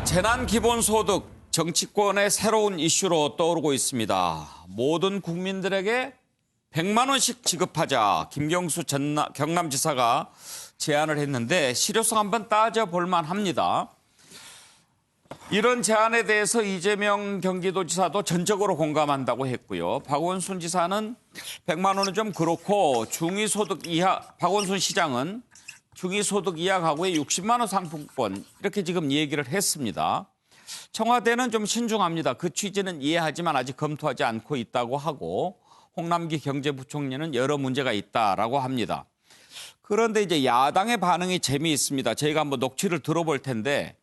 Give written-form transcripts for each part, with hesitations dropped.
재난기본소득 정치권의 새로운 이슈로 떠오르고 있습니다. 모든 국민들에게 100만 원씩 지급하자 김경수 경남지사가 제안을 했는데 실효성 한번 따져볼 만합니다. 이런 제안에 대해서 이재명 경기도지사도 전적으로 공감한다고 했고요. 박원순 지사는 100만 원은 좀 그렇고 중위소득 이하, 박원순 시장은 중위소득 이하 가구에 60만 원 상품권 이렇게 지금 얘기를 했습니다. 청와대는 좀 신중합니다. 그 취지는 이해하지만 아직 검토하지 않고 있다고 하고 홍남기 경제부총리는 여러 문제가 있다라고 합니다. 그런데 이제 야당의 반응이 재미있습니다. 저희가 한번 녹취를 들어볼 텐데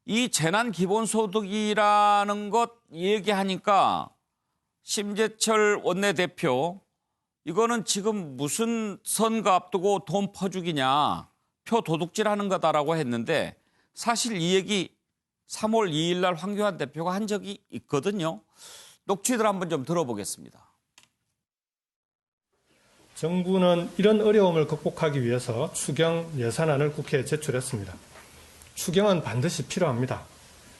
이 재난기본소득이라는 것 얘기하니까 심재철 원내대표 이거는 지금 무슨 선거 앞두고 돈 퍼주기냐 표 도둑질하는 거다라고 했는데 사실 이 얘기 3월 2일 날 황교안 대표가 한 적이 있거든요. 녹취들 한번 좀 들어보겠습니다. 정부는 이런 어려움을 극복하기 위해서 추경 예산안을 국회에 제출했습니다. 추경은 반드시 필요합니다.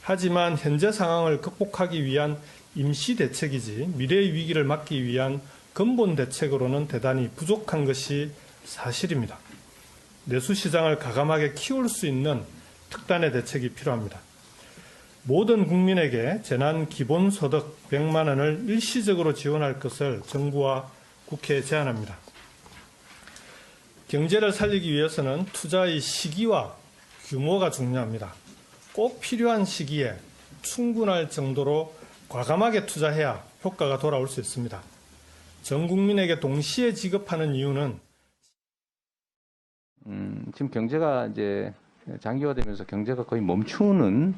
하지만 현재 상황을 극복하기 위한 임시 대책이지 미래의 위기를 막기 위한 근본 대책으로는 대단히 부족한 것이 사실입니다. 내수시장을 가감하게 키울 수 있는 특단의 대책이 필요합니다. 모든 국민에게 재난기본소득 100만 원을 일시적으로 지원할 것을 정부와 국회에 제안합니다. 경제를 살리기 위해서는 투자의 시기와 규모가 중요합니다. 꼭 필요한 시기에 충분할 정도로 과감하게 투자해야 효과가 돌아올 수 있습니다. 전 국민에게 동시에 지급하는 이유는 지금 경제가 이제 장기화되면서 경제가 거의 멈추는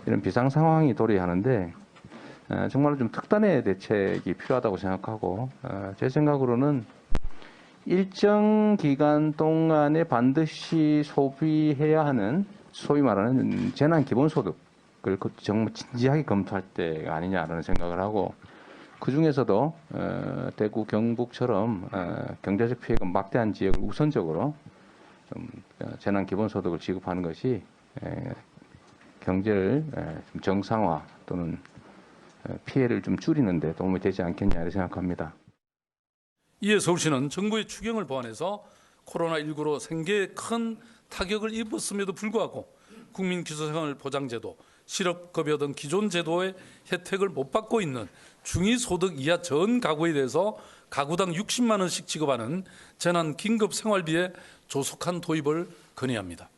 이런 비상 상황이 도래하는데 정말로 좀 특단의 대책이 필요하다고 생각하고 제 생각으로는 일정 기간 동안에 반드시 소비해야 하는 소위 말하는 재난기본소득을 정말 진지하게 검토할 때가 아니냐라는 생각을 하고 그중에서도 대구, 경북처럼 경제적 피해가 막대한 지역을 우선적으로 좀 재난기본소득을 지급하는 것이 경제를 좀 정상화 또는 피해를 좀 줄이는 데 도움이 되지 않겠냐 생각합니다. 이에 서울시는 정부의 추경을 보완해서 코로나19로 생계에 큰 타격을 입었음에도 불구하고 국민기초생활보장제도, 실업급여 등 기존 제도의 혜택을 못 받고 있는 중위소득 이하 전 가구에 대해서 가구당 60만 원씩 지급하는 재난긴급생활비의 조속한 도입을 건의합니다.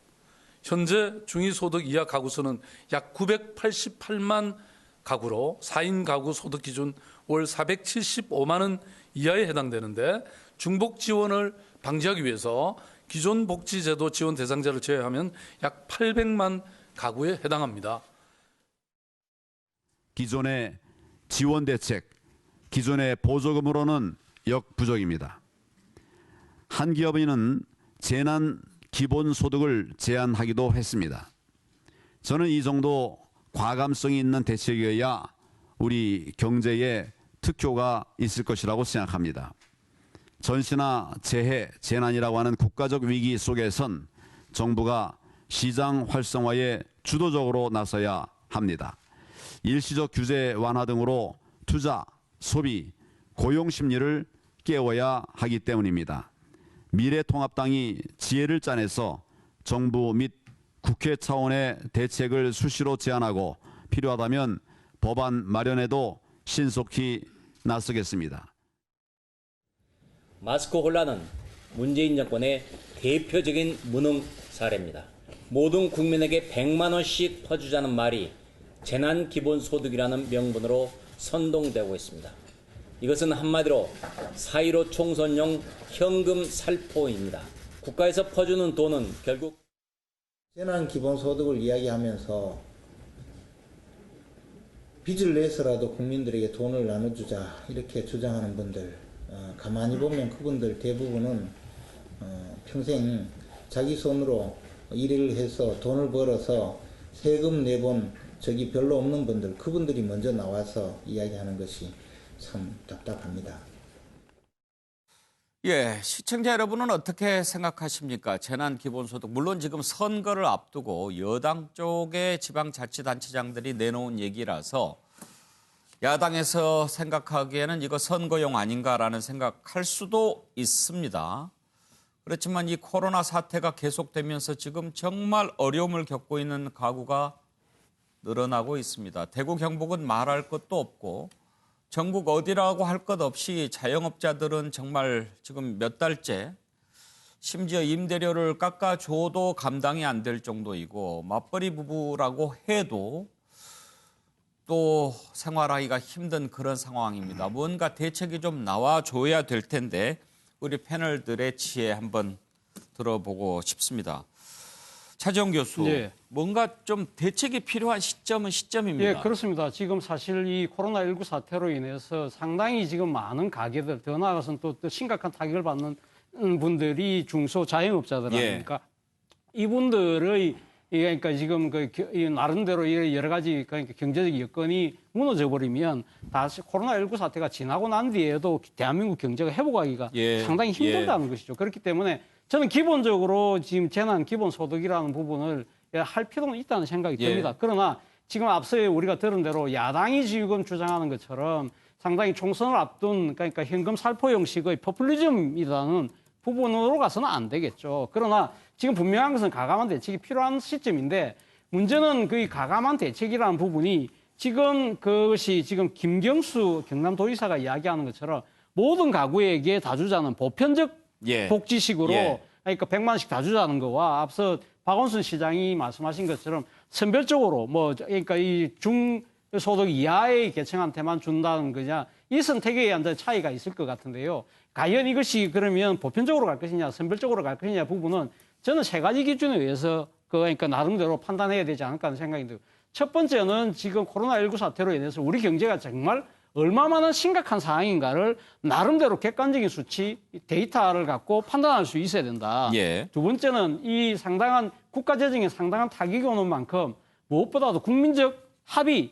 현재 중위소득 이하 가구 수는 약 988만 가구로 4인 가구 소득 기준 월 475만 원 이하에 해당되는데 중복 지원을 방지하기 위해서 기존 복지제도 지원 대상자를 제외하면 약 800만 가구에 해당합니다. 기존의 지원 대책, 기존의 보조금으로는 역부족입니다. 한 기업인은 재난 기본소득을 제안하기도 했습니다. 저는 이 정도 과감성이 있는 대책이어야 우리 경제에 특효가 있을 것이라고 생각합니다. 전시나 재해, 재난이라고 하는 국가적 위기 속에선 정부가 시장 활성화에 주도적으로 나서야 합니다. 일시적 규제 완화 등으로 투자, 소비, 고용 심리를 깨워야 하기 때문입니다. 미래통합당이 지혜를 짜내서 정부 및 국회 차원의 대책을 수시로 제안하고 필요하다면 법안 마련에도 신속히 나서겠습니다. 마스크 혼란은 문재인 정권의 대표적인 무능 사례입니다. 모든 국민에게 100만 원씩 퍼주자는 말이 재난기본소득이라는 명분으로 선동되고 있습니다. 이것은 한마디로 4.15 총선용 현금 살포입니다. 국가에서 퍼주는 돈은 결국 재난기본소득을 이야기하면서 빚을 내서라도 국민들에게 돈을 나눠주자 이렇게 주장하는 분들 가만히 보면 그분들 대부분은 평생 자기 손으로 일을 해서 돈을 벌어서 세금 내본 적이 별로 없는 분들 그분들이 먼저 나와서 이야기하는 것이 참 답답합니다. 예, 시청자 여러분은 어떻게 생각하십니까? 재난기본소득. 물론 지금 선거를 앞두고 여당 쪽의 지방자치단체장들이 내놓은 얘기라서 야당에서 생각하기에는 이거 선거용 아닌가라는 생각할 수도 있습니다. 그렇지만 이 코로나 사태가 계속되면서 지금 정말 어려움을 겪고 있는 가구가 늘어나고 있습니다. 대구, 경북은 말할 것도 없고 전국 어디라고 할 것 없이 자영업자들은 정말 지금 몇 달째 심지어 임대료를 깎아줘도 감당이 안 될 정도이고 맞벌이 부부라고 해도 또 생활하기가 힘든 그런 상황입니다. 뭔가 대책이 좀 나와줘야 될 텐데 우리 패널들의 지혜 한번 들어보고 싶습니다. 차지영 교수, 네. 뭔가 좀 대책이 필요한 시점은 시점입니다. 예, 그렇습니다. 지금 사실 이 코로나19 사태로 인해서 상당히 지금 많은 가게들, 더 나아가서는 또 심각한 타격을 받는 분들이 중소 자영업자들 예. 아닙니까? 이분들의 그러니까 지금 이 나름대로 여러 가지 그러니까 경제적 여건이 무너져 버리면 다시 코로나19 사태가 지나고 난 뒤에도 대한민국 경제가 회복하기가 예. 상당히 힘들다는 것이죠. 그렇기 때문에 저는 기본적으로 지금 재난 기본소득이라는 부분을 할 필요는 있다는 생각이 예. 듭니다. 그러나 지금 앞서 우리가 들은 대로 야당이 지금 주장하는 것처럼 상당히 총선을 앞둔 그러니까 현금 살포 형식의 포퓰리즘이라는 부분으로 가서는 안 되겠죠. 그러나 지금 분명한 것은 가감한 대책이 필요한 시점인데 문제는 그 가감한 대책이라는 부분이 지금 그것이 지금 김경수 경남도지사가 이야기하는 것처럼 모든 가구에게 다 주자는 보편적 예. 복지식으로 예. 그러니까 100만원씩 다 주자는 거와 앞서 박원순 시장이 말씀하신 것처럼 선별적으로 그러니까 이 중소득 이하의 계층한테만 준다는 거냐 이 선택에 의한 차이가 있을 것 같은데요. 과연 이것이 그러면 보편적으로 갈 것이냐 선별적으로 갈 것이냐 부분은 저는 세 가지 기준에 의해서 그러니까 나름대로 판단해야 되지 않을까 하는 생각이 들어요. 첫 번째는 지금 코로나19 사태로 인해서 우리 경제가 정말 얼마나 심각한 상황인가를 나름대로 객관적인 수치, 데이터를 갖고 판단할 수 있어야 된다. 예. 두 번째는 이 상당한 국가 재정에 상당한 타격이 오는 만큼 무엇보다도 국민적 합의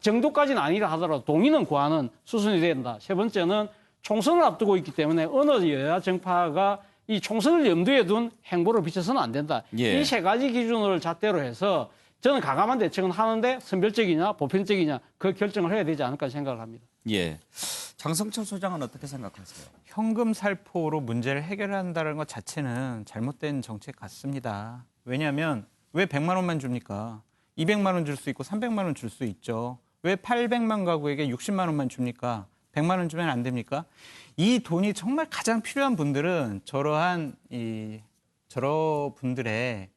정도까지는 아니라 하더라도 동의는 구하는 수준이 된다. 세 번째는 총선을 앞두고 있기 때문에 어느 여야 정파가 이 총선을 염두에 둔 행보를 비춰서는 안 된다. 예. 이 세 가지 기준을 잣대로 해서 저는 가감한 대책은 하는데 선별적이냐 보편적이냐 그 결정을 해야 되지 않을까 생각을 합니다. 예. 장성철 소장은 어떻게 생각하세요? 현금 살포로 문제를 해결한다는 것 자체는 잘못된 정책 같습니다. 왜냐하면 왜 100만 원만 줍니까? 200만 원 줄 수 있고 300만 원 줄 수 있죠. 왜 800만 가구에게 60만 원만 줍니까? 100만 원 주면 안 됩니까? 이 돈이 정말 가장 필요한 분들은 저러한 저러 분들의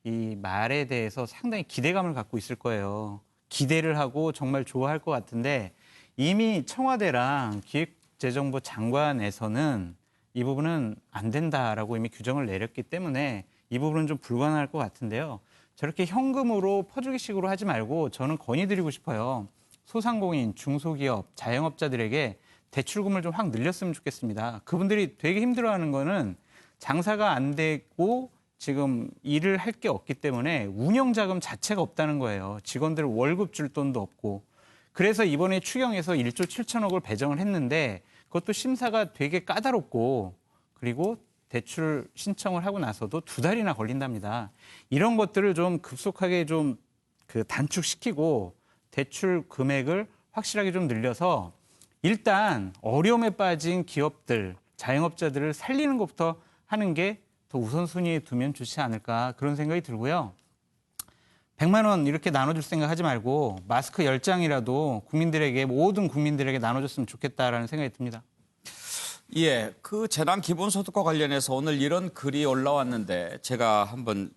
이 말에 대해서 상당히 기대감을 갖고 있을 거예요. 기대를 하고 정말 좋아할 것 같은데 이미 청와대랑 기획재정부 장관에서는 이 부분은 안 된다라고 이미 규정을 내렸기 때문에 이 부분은 좀 불가능할 것 같은데요. 저렇게 현금으로 퍼주기식으로 하지 말고 저는 건의드리고 싶어요. 소상공인, 중소기업, 자영업자들에게 대출금을 좀 확 늘렸으면 좋겠습니다. 그분들이 되게 힘들어하는 거는 장사가 안 되고 지금 일을 할 게 없기 때문에 운영자금 자체가 없다는 거예요. 직원들 월급 줄 돈도 없고. 그래서 이번에 추경에서 1조 7천억을 배정을 했는데 그것도 심사가 되게 까다롭고 그리고 대출 신청을 하고 나서도 2달이나 걸린답니다. 이런 것들을 좀 급속하게 좀 단축시키고 대출 금액을 확실하게 좀 늘려서 일단 어려움에 빠진 기업들, 자영업자들을 살리는 것부터 하는 게 더 우선순위에 두면 좋지 않을까 그런 생각이 들고요. 100만 원 이렇게 나눠줄 생각 하지 말고 마스크 10장이라도 국민들에게 모든 국민들에게 나눠줬으면 좋겠다라는 생각이 듭니다. 예, 그 재난 기본소득과 관련해서 오늘 이런 글이 올라왔는데 제가 한번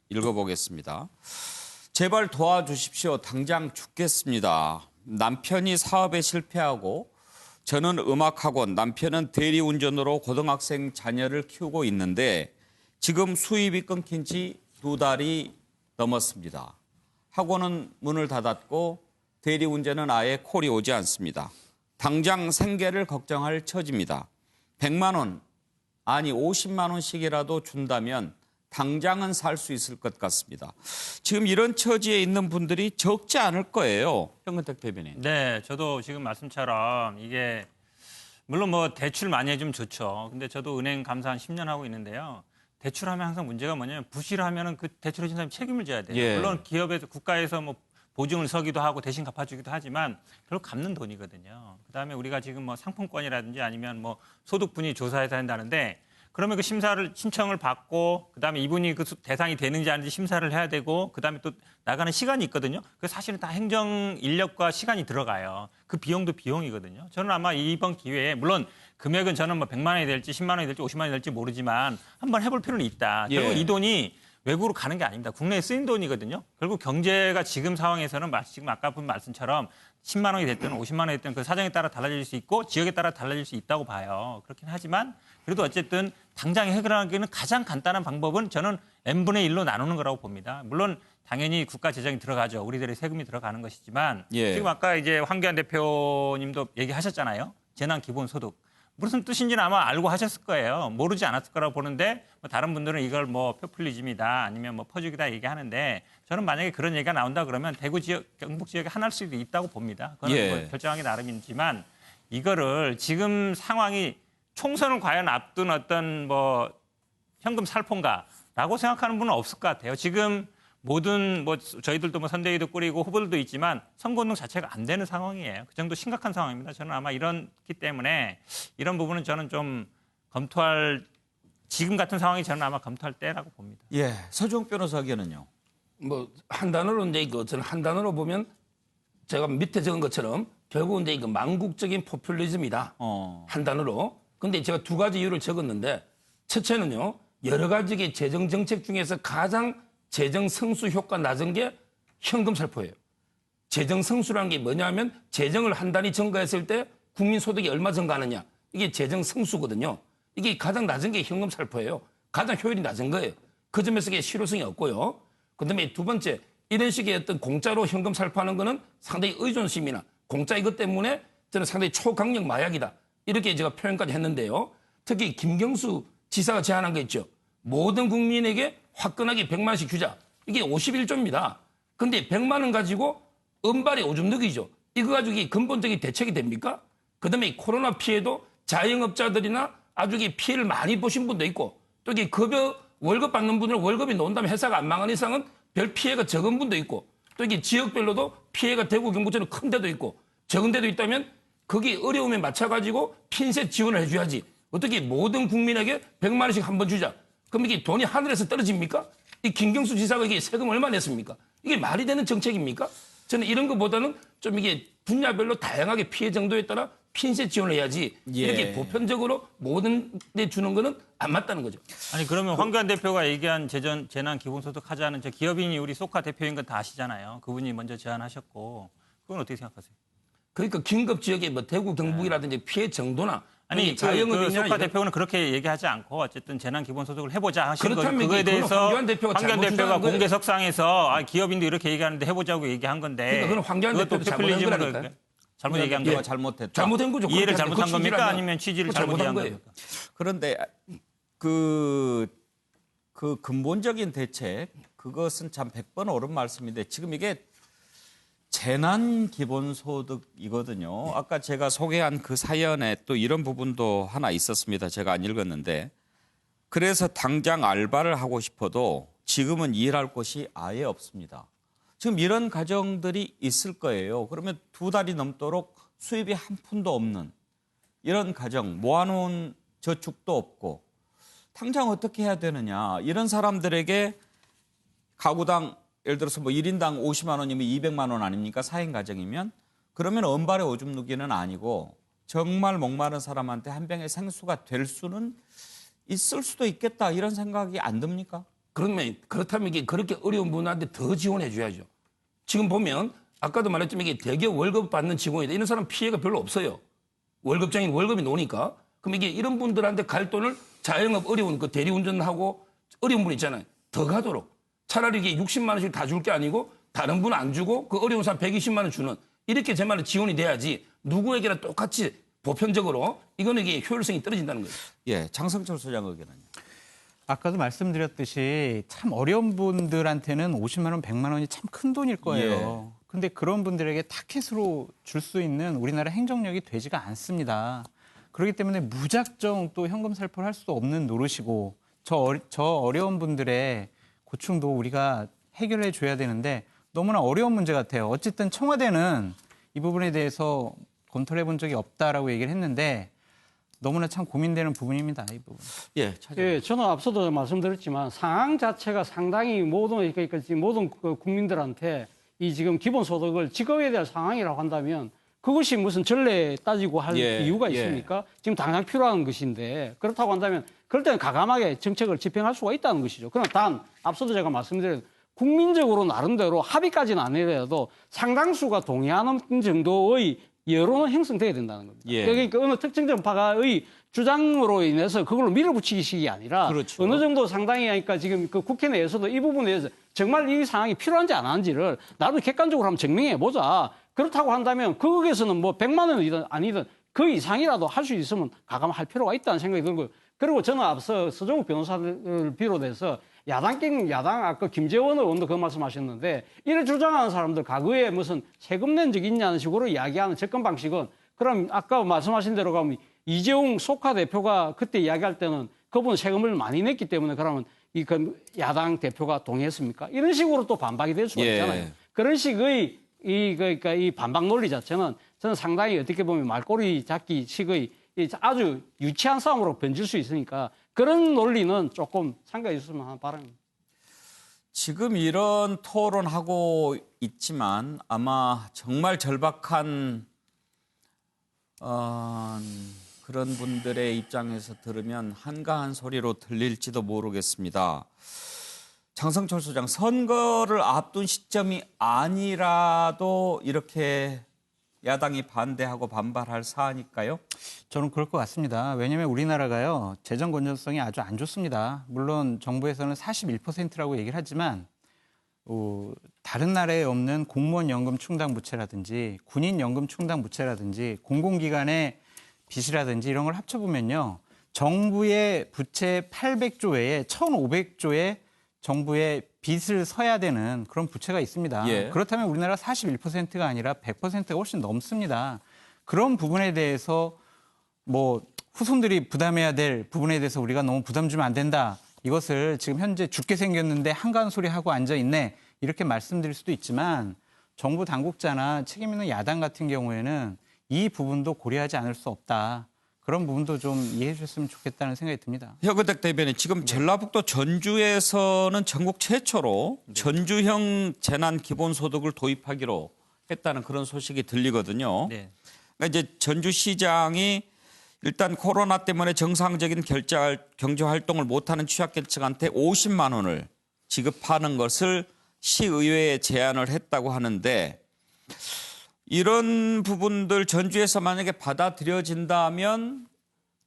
읽어보겠습니다. 제발 도와주십시오. 당장 죽겠습니다. 남편이 사업에 실패하고 저는 음악학원, 남편은 대리운전으로 고등학생 자녀를 키우고 있는데 지금 수입이 끊긴 지 2달이 넘었습니다. 학원은 문을 닫았고 대리운전은 아예 콜이 오지 않습니다. 당장 생계를 걱정할 처지입니다. 100만 원, 아니 50만 원씩이라도 준다면 당장은 살 수 있을 것 같습니다. 지금 이런 처지에 있는 분들이 적지 않을 거예요. 현근택 대변인. 네, 저도 지금 말씀처럼 이게 물론 뭐 대출 많이 해주면 좋죠. 근데 저도 은행 감사 한 10년 하고 있는데요. 대출하면 항상 문제가 뭐냐면 부실하면은 그 대출해준 사람이 책임을 져야 돼요. 예. 물론 기업에서 국가에서 뭐 보증을 서기도 하고 대신 갚아주기도 하지만 결국 갚는 돈이거든요. 그다음에 우리가 지금 뭐 상품권이라든지 아니면 뭐 소득분위 조사해서 한다는데 그러면 그 신청을 받고 그다음에 이분이 그 대상이 되는지 아닌지 심사를 해야 되고 그다음에 또 나가는 시간이 있거든요. 그 사실은 다 행정 인력과 시간이 들어가요. 그 비용도 비용이거든요. 저는 아마 이번 기회에 물론 금액은 저는 뭐 100만 원이 될지 10만 원이 될지 50만 원이 될지 모르지만 한번 해볼 필요는 있다. 예. 결국 이 돈이 외국으로 가는 게 아닙니다. 국내에 쓰인 돈이거든요. 결국 경제가 지금 상황에서는 지금 아까 본 말씀처럼 10만 원이 됐든 50만 원이 됐든 그 사정에 따라 달라질 수 있고 지역에 따라 달라질 수 있다고 봐요. 그렇긴 하지만 그래도 어쨌든 당장 해결하기는 가장 간단한 방법은 저는 n분의 1로 나누는 거라고 봅니다. 물론 당연히 국가 재정이 들어가죠. 우리들의 세금이 들어가는 것이지만 예. 지금 아까 이제 황교안 대표님도 얘기하셨잖아요. 재난 기본소득. 무슨 뜻인지는 아마 알고 하셨을 거예요. 모르지 않았을 거라고 보는데 뭐 다른 분들은 이걸 뭐 포퓰리즘이다 아니면 뭐 퍼주기다 얘기하는데 저는 만약에 그런 얘기가 나온다 그러면 대구 지역, 경북 지역에 하나일 수도 있다고 봅니다. 그건 예. 뭐 결정하기 나름이지만 이거를 지금 상황이 총선을 과연 앞둔 어떤 뭐 현금 살포인가라고 생각하는 분은 없을 것 같아요. 지금 모든 뭐 저희들도 뭐 선대위도 꾸리고 후보들도 있지만 선거운동 자체가 안 되는 상황이에요. 그 정도 심각한 상황입니다. 저는 아마 이렇기 때문에 이런 부분은 저는 좀 검토할 지금 같은 상황이 저는 아마 검토할 때라고 봅니다. 예, 서주홍 변호사 의견은요? 뭐 한 단어로 이제 이거 저는 한 단어로 보면 제가 밑에 적은 것처럼 결국 이제 이거 망국적인 포퓰리즘이다. 한 단어로. 근데 제가 두 가지 이유를 적었는데 첫째는요. 여러 가지 재정 정책 중에서 가장 재정 성수 효과 낮은 게 현금 살포예요. 재정 성수라는 게 뭐냐면 재정을 한 단위 증가했을 때 국민 소득이 얼마 증가하느냐. 이게 재정 성수거든요. 이게 가장 낮은 게 현금 살포예요. 가장 효율이 낮은 거예요. 그 점에서 이게 실효성이 없고요. 그다음에 두 번째, 이런 식의 어떤 공짜로 현금 살포하는 거는 상당히 의존심이나 공짜 이것 때문에 저는 상당히 초강력 마약이다. 이렇게 제가 표현까지 했는데요. 특히 김경수 지사가 제안한 거 있죠. 모든 국민에게 화끈하게 100만 원씩 주자. 이게 51조입니다. 근데 100만 원 가지고 은발의 오줌 누기죠. 이거 가지고 이게 근본적인 대책이 됩니까? 그다음에 코로나 피해도 자영업자들이나 아주 피해를 많이 보신 분도 있고 또 이게 급여 월급 받는 분들은 월급이 나온 다음에 회사가 안 망한 이상은 별 피해가 적은 분도 있고 또 이게 지역별로도 피해가 대구 경북처럼 큰 데도 있고 적은 데도 있다면 거기 어려움에 맞춰가지고 핀셋 지원을 해줘야지. 어떻게 모든 국민에게 100만 원씩 한 번 주자. 그럼 이게 돈이 하늘에서 떨어집니까? 이 김경수 지사가 이게 세금 얼마 냈습니까? 이게 말이 되는 정책입니까? 저는 이런 것보다는 좀 이게 분야별로 다양하게 피해 정도에 따라 핀셋 지원을 해야지 예. 이렇게 보편적으로 모든 데 주는 거는 안 맞다는 거죠. 아니 그러면 황교안 대표가 얘기한 재난 기본소득 하자는 저 기업인이 우리 소카 대표인 건 다 아시잖아요. 그분이 먼저 제안하셨고 그건 어떻게 생각하세요? 그러니까 긴급 지역의 뭐 대구 경북이라든지 피해 정도나 아니 그 소카 대표는 그렇게 얘기하지 않고 어쨌든 재난 기본소득을 해보자 하신 거죠. 그거에 대해서 황교안 대표가 공개석상에서 기업인도 이렇게 얘기하는데 해보자고 얘기한 건데 그러니까 그건 황교안 대표도 잘못한 거라니까요. 잘못 얘기한 거예요. 잘못했다. 잘못된 거죠. 이해를 잘못한 그 겁니까? 아니면 취지를 잘못한 거예요? 겁니까? 그런데 그 근본적인 대책 그것은 참 100번 옳은 말씀인데 지금 이게 재난 기본소득이거든요. 아까 제가 소개한 그 사연에 또 이런 부분도 하나 있었습니다. 제가 안 읽었는데 그래서 당장 알바를 하고 싶어도 지금은 일할 곳이 아예 없습니다. 지금 이런 가정들이 있을 거예요. 그러면 2달이 넘도록 수입이 한 푼도 없는 이런 가정, 모아놓은 저축도 없고 당장 어떻게 해야 되느냐. 이런 사람들에게 가구당 예를 들어서 뭐 1인당 50만 원이면 200만 원 아닙니까? 4인 가정이면. 그러면 은발의 오줌 누기는 아니고 정말 목마른 사람한테 한 병의 생수가 될 수는 있을 수도 있겠다. 이런 생각이 안 듭니까? 그렇다면 이게 그렇게 어려운 분한테 더 지원해 줘야죠. 지금 보면 아까도 말했지만 이게 대기업 월급 받는 직원이다. 이런 사람 피해가 별로 없어요. 월급장인 월급이 노니까. 그럼 이게 이런 분들한테 갈 돈을 자영업 어려운 그 대리운전하고 어려운 분 있잖아요. 더 가도록. 차라리 이게 60만 원씩 다 줄 게 아니고 다른 분은 안 주고 그 어려운 사람 120만 원 주는 이렇게 제 말은 지원이 돼야지 누구에게나 똑같이 보편적으로 이거는 이게 효율성이 떨어진다는 거예요. 예, 장성철 소장 의견은요. 아까도 말씀드렸듯이 참 어려운 분들한테는 50만 원, 100만 원이 참 큰 돈일 거예요. 근데 그런 분들에게 타켓으로 줄 수 있는 우리나라 행정력이 되지가 않습니다. 그렇기 때문에 무작정 또 현금 살포를 할 수도 없는 노릇이고 저 어려운 분들의 고충도 우리가 해결해 줘야 되는데 너무나 어려운 문제 같아요. 어쨌든 청와대는 이 부분에 대해서 검토를 해본 적이 없다라고 얘기를 했는데 너무나 참 고민되는 부분입니다. 이 부분. 예, 예, 저는 앞서도 말씀드렸지만 상황 자체가 상당히 모든 그 국민들한테 이 지금 기본소득을 지급해야 될 상황이라고 한다면 그것이 무슨 전례 따지고 할 이유가 있습니까? 지금 당장 필요한 것인데 그렇다고 한다면 그럴 때는 과감하게 정책을 집행할 수가 있다는 것이죠. 그러나 단 앞서도 제가 말씀드린 국민적으로 나름대로 합의까지는 아니더라도 상당수가 동의하는 정도의 여론은 형성돼야 된다는 겁니다. 그러니까 어느 특정 정파의 주장으로 인해서 그걸로 밀어붙이기식이 아니라 그렇죠. 어느 정도 상당히 하니까 지금 그 국회 내에서도 이 부분에 대해서 정말 이 상황이 필요한지 안 하는지를 나도 객관적으로 한번 증명해 보자. 그렇다고 한다면 거기에서는 뭐 100만 원이든 아니든 그 이상이라도 할 수 있으면 가감할 필요가 있다는 생각이 들고 그리고 저는 앞서 서정욱 변호사를 비롯해서 야당 아까 김재원 의원도 그 말씀하셨는데 이를 주장하는 사람들 과거에 무슨 세금 낸 적이 있냐는 식으로 이야기하는 접근 방식은 그럼 아까 말씀하신 대로 가면 이재용 소카 대표가 그때 이야기할 때는 그분 세금을 많이 냈기 때문에 그러면 그 야당 대표가 동의했습니까? 이런 식으로 또 반박이 될 수가 있잖아요. 그런 식의 그러니까 이 반박 논리 자체는 저는 상당히 어떻게 보면 말꼬리 잡기 식의 아주 유치한 싸움으로 번질 수 있으니까 그런 논리는 조금 상가해 줬으면 하는 바람입니다. 지금 이런 토론하고 있지만 아마 정말 절박한 그런 분들의 입장에서 들으면 한가한 소리로 들릴지도 모르겠습니다. 장성철 소장, 선거를 앞둔 시점이 아니라도 이렇게 야당이 반대하고 반발할 사안일까요? 저는 그럴 것 같습니다. 왜냐하면 우리나라가요. 재정 건전성이 아주 안 좋습니다. 물론 정부에서는 41%라고 얘기를 하지만 다른 나라에 없는 공무원 연금 충당 부채라든지 군인 연금 충당 부채라든지 공공기관의 빚이라든지 이런 걸 합쳐보면요. 정부의 부채 800조 외에 1,500조의 정부의 빚을 서야 되는 그런 부채가 있습니다. 그렇다면 우리나라 41%가 아니라 100%가 훨씬 넘습니다. 그런 부분에 대해서 뭐 후손들이 부담해야 될 부분에 대해서 우리가 너무 부담 주면 안 된다. 이것을 지금 현재 죽게 생겼는데 한가한 소리 하고 앉아 있네. 이렇게 말씀드릴 수도 있지만 정부 당국자나 책임 있는 야당 같은 경우에는 이 부분도 고려하지 않을 수 없다. 그런 부분도 좀 이해해 주셨으면 좋겠다는 생각이 듭니다. 혁은택 대변인, 지금 전라북도 전주에서는 전국 최초로 전주형 재난기본소득을 도입하기로 했다는 그런 소식이 들리거든요. 그러니까 이제 전주시장이 일단 코로나 때문에 정상적인 경제활동을 못하는 취약계층한테 50만 원을 지급하는 것을 시의회에 제안을 했다고 하는데 이런 부분들 전주에서 만약에 받아들여진다면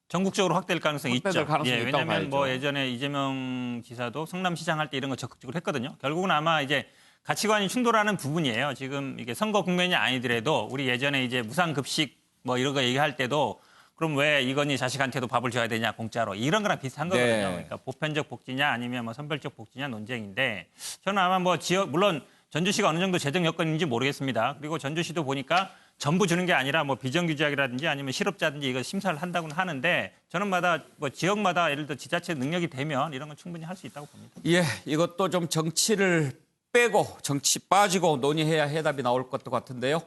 전국적으로 확대될 가능성이 있죠. 왜냐하면 뭐 봐야죠. 예전에 이재명 지사도 성남시장 할 때 이런 거 적극적으로 했거든요. 결국은 아마 이제 가치관이 충돌하는 부분이에요. 지금 이게 선거 국면이 아니더라도 우리 예전에 이제 무상급식 뭐 이런 거 얘기할 때도 그럼 왜 이건희 자식한테도 밥을 줘야 되냐 공짜로 이런 거랑 비슷한 거거든요. 그러니까 보편적 복지냐 아니면 뭐 선별적 복지냐 논쟁인데 저는 아마 뭐 지역 물론 전주시가 어느 정도 재정 여건인지 모르겠습니다. 그리고 전주시도 보니까 전부 주는 게 아니라 뭐 비정규직이라든지 아니면 실업자든지 이거 심사를 한다고는 하는데 저는 뭐 지역마다 예를 들어 지자체 능력이 되면 이런 건 충분히 할 수 있다고 봅니다. 예, 이것도 좀 정치를 빼고 정치 빠지고 논의해야 해답이 나올 것도 같은데요.